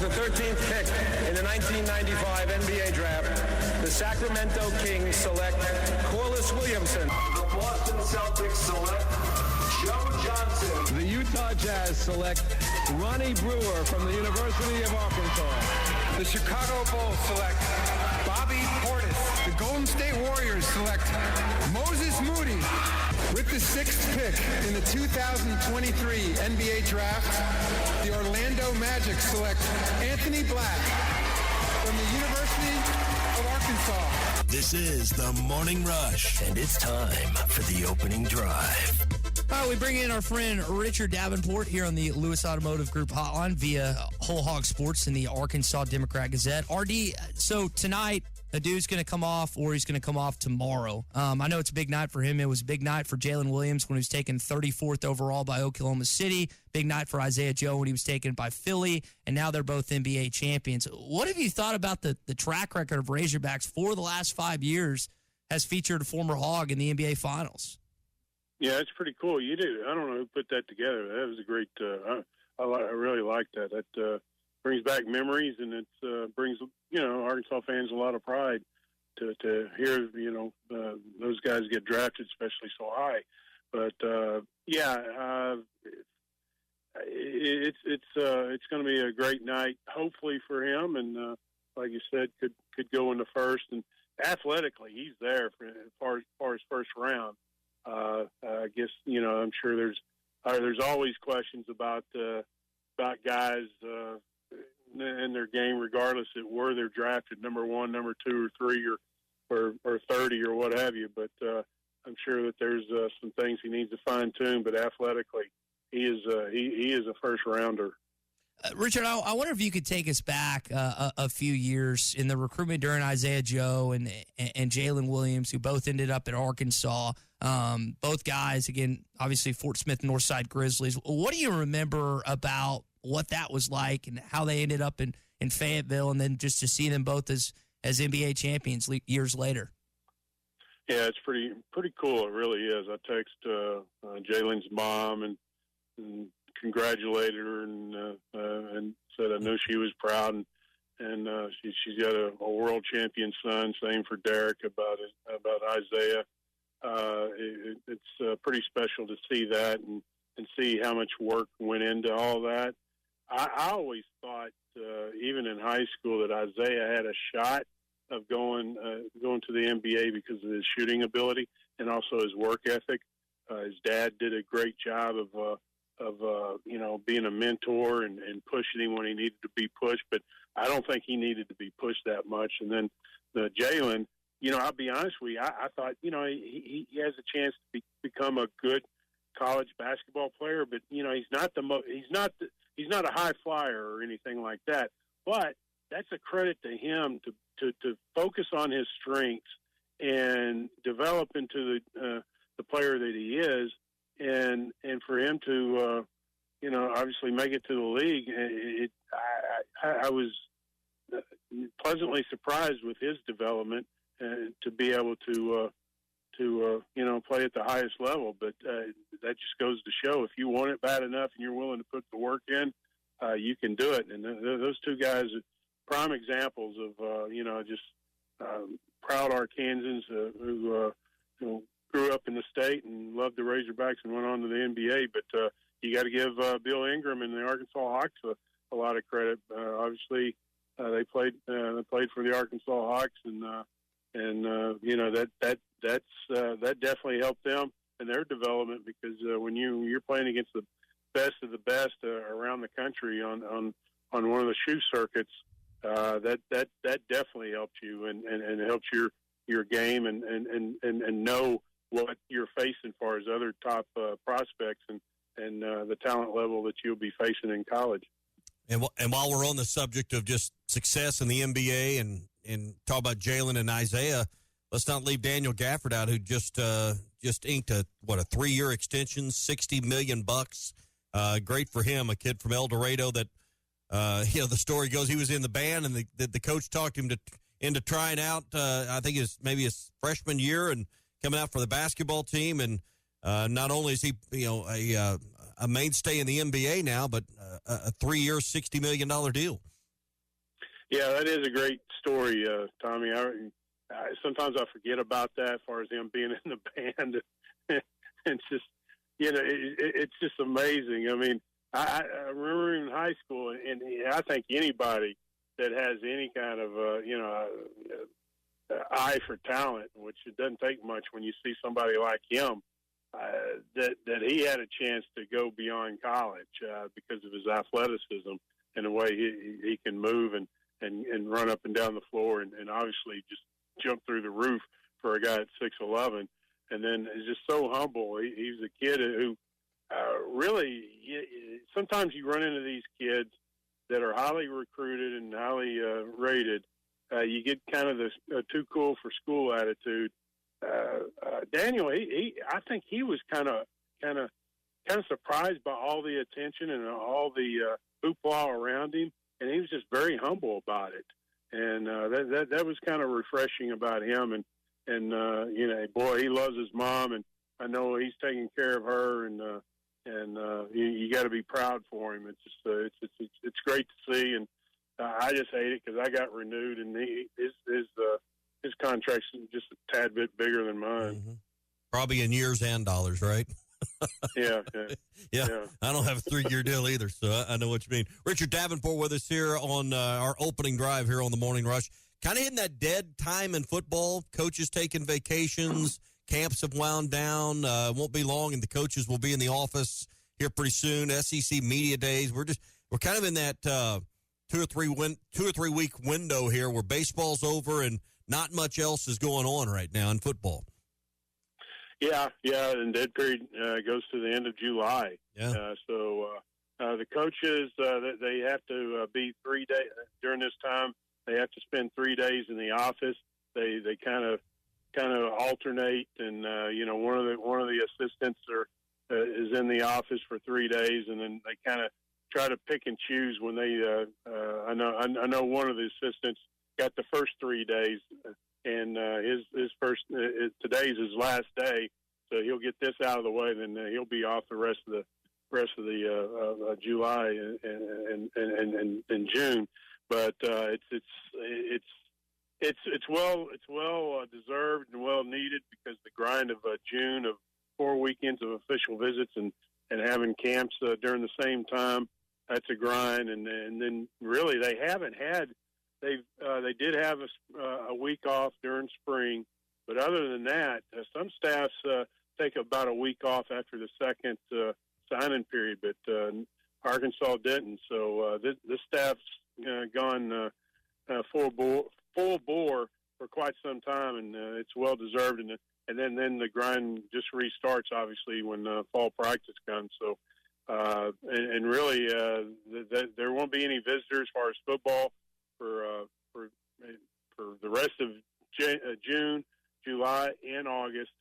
the 13th pick in the 1995 NBA draft, the Sacramento Kings select Corliss Williamson. The Boston Celtics select Joe Johnson. The Utah Jazz select Ronnie Brewer from the University of Arkansas. The Chicago Bulls select Bobby Portis. The Golden State Warriors select Moses Moody. With the 6th pick in the 2023 NBA Draft, the Orlando Magic select Anthony Black from the University of Arkansas. This is the Morning Rush, and it's time for the opening drive. All right, we bring in our friend Richard Davenport here on the Lewis Automotive Group hotline via Whole Hog Sports and the Arkansas Democrat-Gazette. RD, so tonight, Adou's going to come off, or he's going to come off tomorrow. I know it's a big night for him. It was a big night for Jalen Williams when he was taken 34th overall by Oklahoma City. Big night for Isaiah Joe when he was taken by Philly. And now they're both NBA champions. What have you thought about the track record of Razorbacks for the last 5 years has featured a former Hog in the NBA Finals? Yeah, it's pretty cool. You do. I don't know who put that together. That was a great. I really like that. That brings back memories, and it brings Arkansas fans a lot of pride to hear those guys get drafted, especially so high. But it's going to be a great night, hopefully for him, and like you said, could go in the first. And athletically, he's there for as far as first round. I guess I'm sure there's always questions about guys in their game, regardless of where they're drafted, number 1, number 2, or 3, or 30, or what have you. But I'm sure that there's some things he needs to fine tune. But athletically, he is a first rounder. Richard, I wonder if you could take us back a few years in the recruitment during Isaiah Joe and Jalen Williams, who both ended up at Arkansas. Both guys, again, obviously Fort Smith Northside Grizzlies. What do you remember about what that was like and how they ended up in Fayetteville, and then just to see them both as NBA champions years later? Yeah, it's pretty cool. It really is. I text Jalen's mom and congratulated her and said I knew she was proud, and she's got a world champion son. Same for Derek about Isaiah. It's pretty special to see that and see how much work went into all that. I always thought, even in high school, that Isaiah had a shot of going to the NBA because of his shooting ability and also his work ethic. His dad did a great job of being a mentor and pushing him when he needed to be pushed. But I don't think he needed to be pushed that much. And then Jalen, I'll be honest with you, I thought, he has a chance to become a good college basketball player, but he's not a high flyer or anything like that. But that's a credit to him to focus on his strengths and develop into the player that he is, and for him to obviously make it to the league. I was pleasantly surprised with his development to be able to play at the highest level. But that just goes to show, if you want it bad enough and you're willing to put the work in, you can do it. And those two guys are prime examples of proud Arkansans who grew up in the state and loved the Razorbacks and went on to the NBA. But you got to give Bill Ingram and the Arkansas Hawks a lot of credit. Obviously, they played for the Arkansas Hawks, and that definitely helped them in their development, because when you're playing against the best of the best around the country on one of the shoe circuits, that definitely helped you and helps your game and know what you're facing as far as other top prospects and the talent level that you'll be facing in college. And while we're on the subject of just success in the NBA and talk about Jalen and Isaiah, let's not leave Daniel Gafford out, who just inked a 3-year extension, $60 million. Great for him, a kid from El Dorado that, the story goes he was in the band and the coach talked him into trying out, I think maybe his freshman year, and coming out for the basketball team. And not only is he, a mainstay in the NBA now, but a 3-year, $60 million deal. Yeah, that is a great story, Tommy. Sometimes I forget about that as far as him being in the band. It's just, it's just amazing. I mean, I remember in high school, and I think anybody that has any kind of, eye for talent, which it doesn't take much when you see somebody like him, that he had a chance to go beyond college because of his athleticism and the way he can move and run up and down the floor and obviously just jump through the roof for a guy at 6'11", and then is just so humble. He's a kid who really sometimes you run into these kids that are highly recruited and highly rated. You get kind of this too cool for school attitude. Daniel, I think he was kind of surprised by all the attention and all the hoopla around him, and he was just very humble about it. And that was kind of refreshing about him. And boy, he loves his mom, and I know he's taking care of her, and you got to be proud for him. It's just it's great to see, and I just hate it because I got renewed, and his contract's just a tad bit bigger than mine. Mm-hmm. Probably in years and dollars, right? Yeah. I don't have a 3-year deal either, so I know what you mean. Richard Davenport with us here on our opening drive here on the Morning Rush. Kind of hitting that dead time in football. Coaches taking vacations. Camps have wound down. Won't be long, and the coaches will be in the office here pretty soon. SEC media days. We're kind of in that 2 or 3 week window here where baseball's over and not much else is going on right now in football. Yeah, and dead period goes to the end of July. Yeah. So the coaches, they have to be 3 days during this time. They have to spend 3 days in the office. They kind of alternate, and one of the assistants is in the office for 3 days, and then they kind of try to pick and choose when they. I know one of the assistants got the first 3 days. And his first today's his last day, so he'll get this out of the way. Then he'll be off the rest of the July and June. But it's well deserved and well needed because the grind of June of 4 weekends of official visits and having camps during the same time, that's a grind. And then really they haven't had. They did have a week off during spring, but other than that, some staffs take about a week off after the second sign-in period, but Arkansas didn't. So this staff's gone full bore for quite some time, and it's well deserved. And then the grind just restarts, obviously, when fall practice comes. So and really, there won't be any visitors as far as football for the rest of June, July, and August.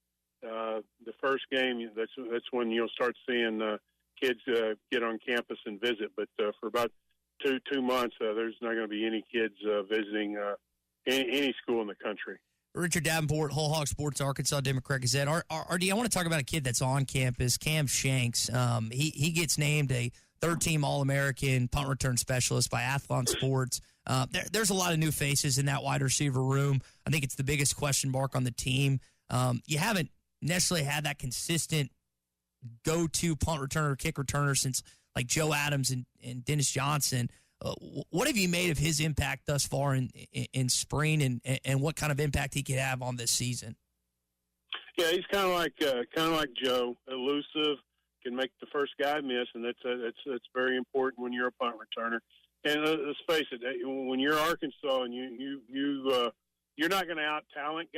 The first game, that's when you'll start seeing kids get on campus and visit. But for about two months, there's not going to be any kids visiting any school in the country. Richard Davenport, Whole Hog Sports, Arkansas Democrat-Gazette. RD, I want to talk about a kid that's on campus, Cam Shanks. He gets named a third-team All-American punt return specialist by Athlon Sports. There's a lot of new faces in that wide receiver room. I think it's the biggest question mark on the team. You haven't necessarily had that consistent go-to punt returner, kick returner since like Joe Adams and Dennis Johnson. What have you made of his impact thus far in spring, and what kind of impact he could have on this season? Yeah, he's kind of like Joe, elusive, can make the first guy miss, and that's very important when you're a punt returner. And let's face it, when you're Arkansas and you're not going to out talent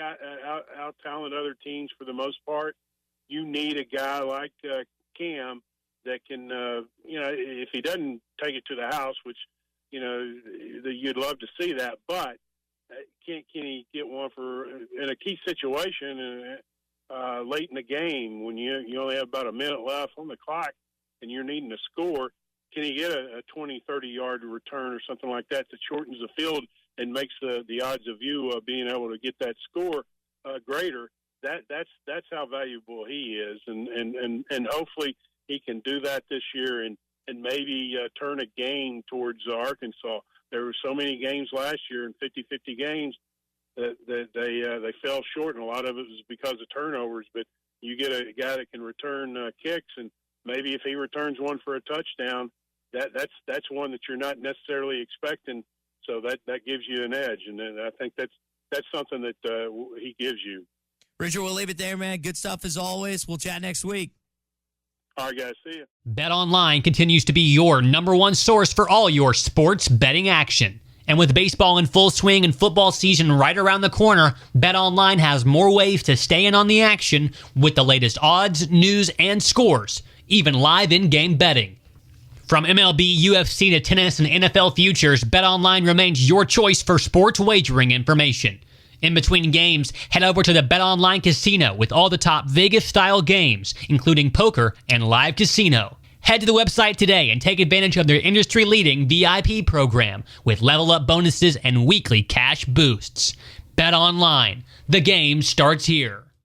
other teams for the most part. You need a guy like Cam that can, if he doesn't take it to the house, which you'd love to see that, but can he get one for in a key situation late in the game when you only have about a minute left on the clock and you're needing to score? Can he get a 20, 30-yard return or something like that shortens the field and makes the odds of you being able to get that score greater? That's how valuable he is, and hopefully he can do that this year and maybe turn a game towards Arkansas. There were so many games last year, and 50-50 games, that they fell short, and a lot of it was because of turnovers. But you get a guy that can return kicks, and maybe if he returns one for a touchdown, that's one that you're not necessarily expecting. So that gives you an edge, and I think that's something that he gives you. Richard, we'll leave it there, man. Good stuff as always. We'll chat next week. All right, guys. See you. BetOnline continues to be your number one source for all your sports betting action. And with baseball in full swing and football season right around the corner, BetOnline has more ways to stay in on the action with the latest odds, news, and scores, even live in-game betting. From MLB, UFC to tennis and NFL futures, BetOnline remains your choice for sports wagering information. In between games, head over to the BetOnline Casino with all the top Vegas-style games, including poker and live casino. Head to the website today and take advantage of their industry-leading VIP program with level-up bonuses and weekly cash boosts. BetOnline. The game starts here.